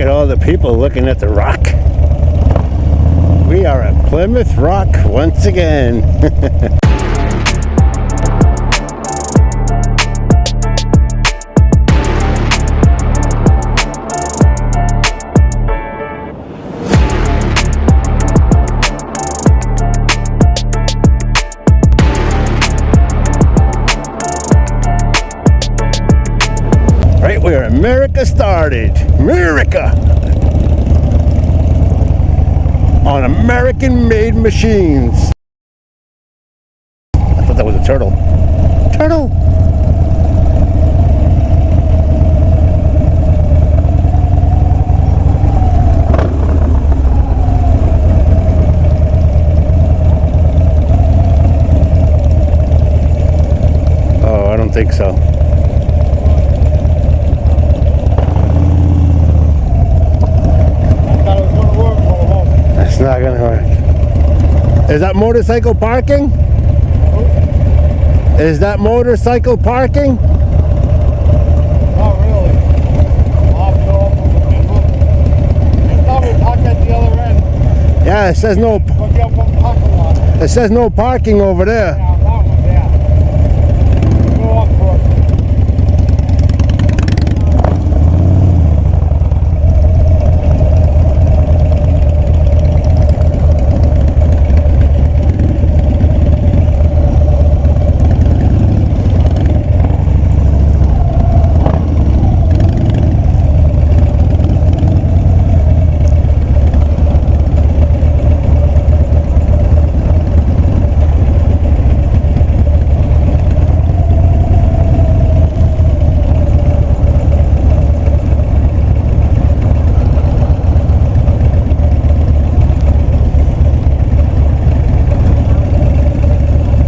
at all the people looking at the rock. We are at Plymouth Rock once again. Right where America started. America! On American-made machines. I thought that was a turtle. Turtle! Oh, I don't think so. It's not gonna work. Is that motorcycle parking? Is that motorcycle parking? Not really. I'll go up and look. You probably park at the other end. Yeah, it says no. It says no parking over there. Yeah, that one, yeah. Go up for it.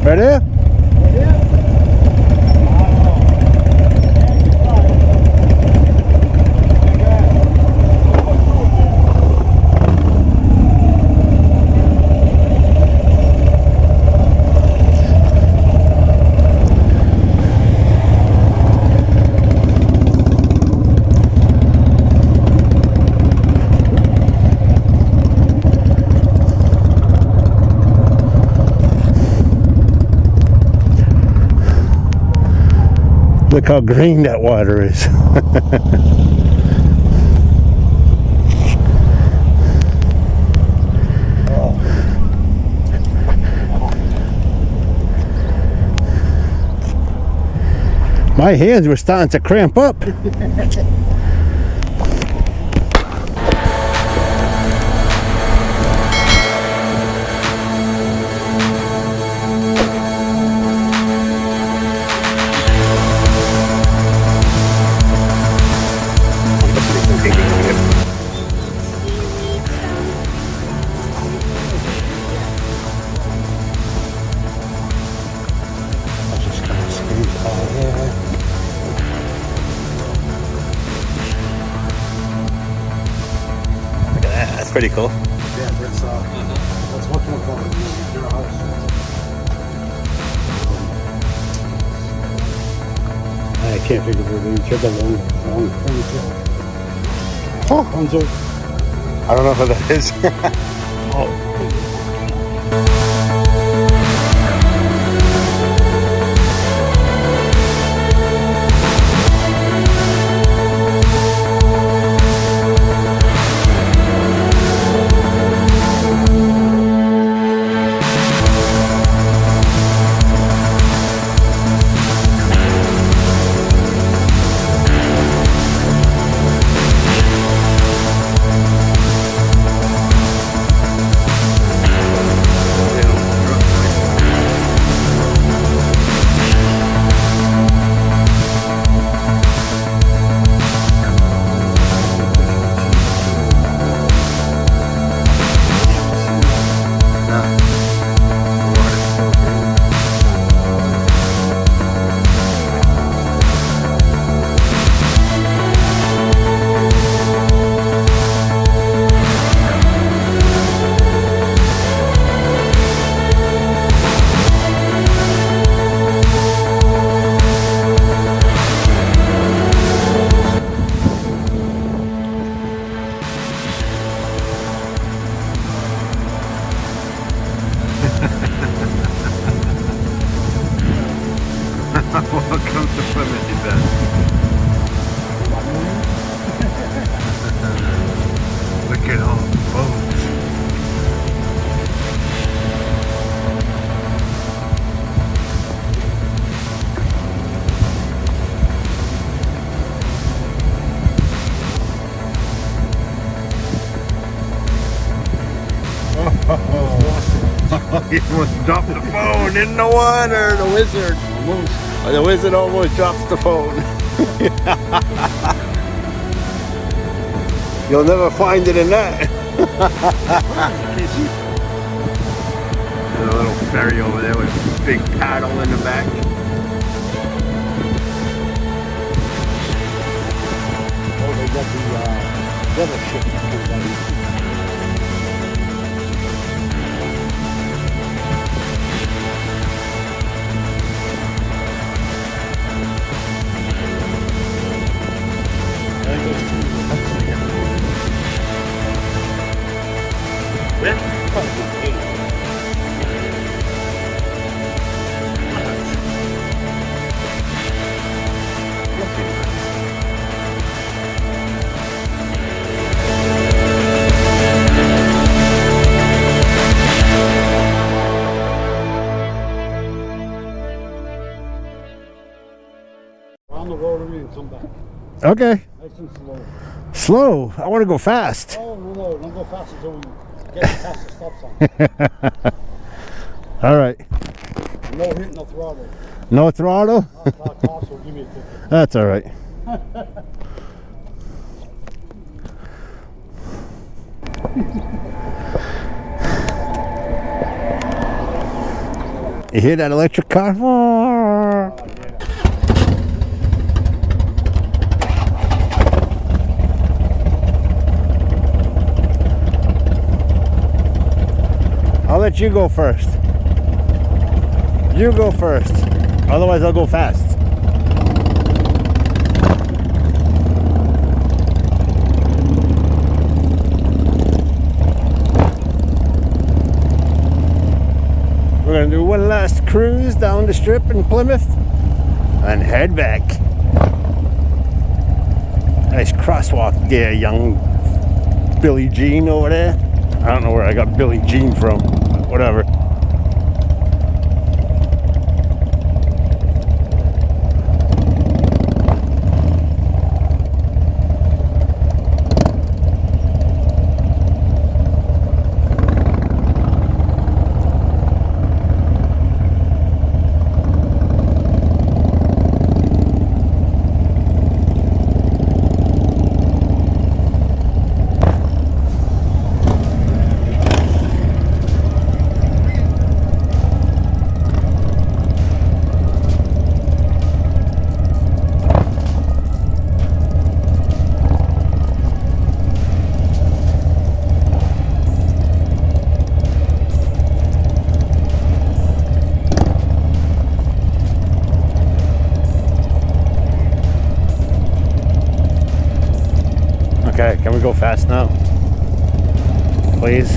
Right here? Look how green that water is. My hands were starting to cramp up. Pretty cool. Yeah, that's what we'll call it. Your house. I can't figure out each other long furniture. Oh, Hunzo. I don't know who that is. Oh. He almost dropped the phone in the water. The wizard. The wizard almost drops the phone. You'll never find it in that. There's a little ferry over there with a big paddle in the back. Oh, they got the other ship that comes out. On the rotary and come back. Okay. Nice and slow. Slow. I want to go fast. Oh, no, don't go fast until we get past the stop sign. All right. No hit, no throttle. No throttle? Cops will give me a ticket. That's all right. You hear that electric car? I'll let you go first. You go first. Otherwise, I'll go fast. We're going to do one last cruise down the strip in Plymouth and head back. Nice crosswalk there, young Billy Jean over there. I don't know where I got Billy Jean from, but whatever. Okay, can we go fast now? Please.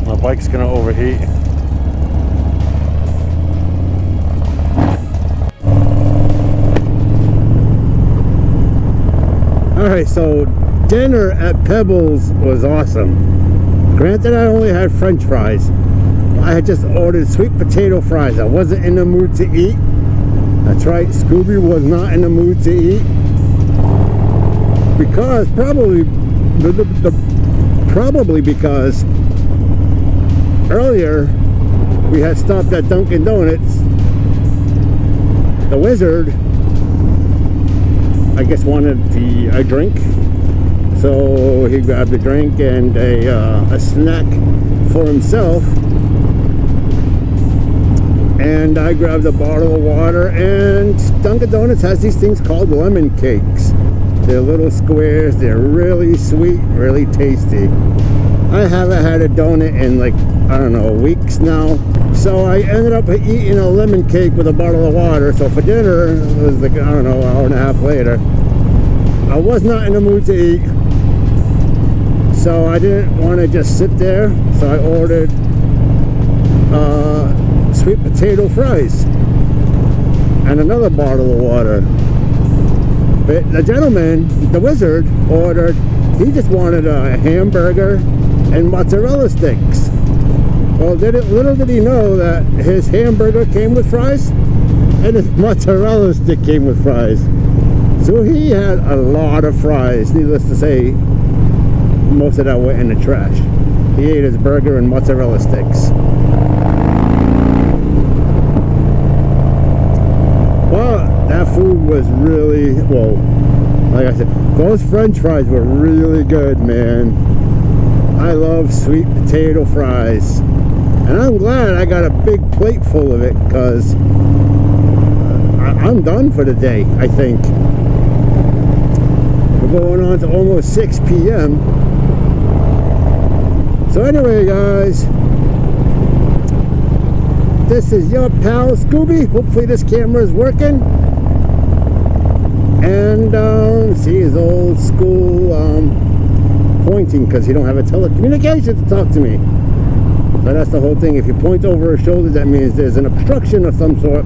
My bike's gonna overheat. Alright, so dinner at Pebbles was awesome. Granted, I only had French fries. I had just ordered sweet potato fries. I wasn't in the mood to eat. That's right, Scooby was not in the mood to eat. Because, probably because earlier we had stopped at Dunkin' Donuts. The wizard, I guess, wanted a drink. So he grabbed a drink and a snack for himself. And I grabbed a bottle of water, and Dunkin' Donuts has these things called lemon cakes. They're little squares, they're really sweet, really tasty. I haven't had a donut in like, I don't know, weeks now. So I ended up eating a lemon cake with a bottle of water. So for dinner, it was like, I don't know, an hour and a half later. I was not in the mood to eat. So I didn't want to just sit there. So I ordered sweet potato fries and another bottle of water. But the gentleman, the wizard, ordered, he just wanted a hamburger and mozzarella sticks. Well, little did he know that his hamburger came with fries and his mozzarella stick came with fries. So he had a lot of fries. Needless to say, most of that went in the trash. He ate his burger and mozzarella sticks. Well, that food was really, well, like I said, those french fries were really good, man. I love sweet potato fries. And I'm glad I got a big plate full of it, because I'm done for the day, I think. We're going on to almost 6 p.m. So anyway, guys, this is your pal Scooby. Hopefully this camera is working. And see his old school pointing, because he don't have a telecommunication to talk to me. So that's the whole thing. If you point over his shoulder, that means there's an obstruction of some sort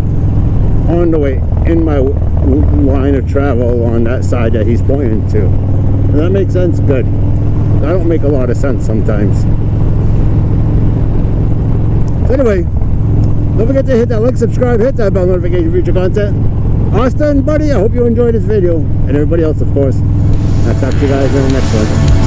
on the way in my line of travel on that side that he's pointing to. Does that make sense? Good. I don't make a lot of sense sometimes. So anyway, don't forget to hit that like, subscribe, hit that bell notification for future content. Austin, buddy, I hope you enjoyed this video. And everybody else, of course. I'll talk to you guys in the next one.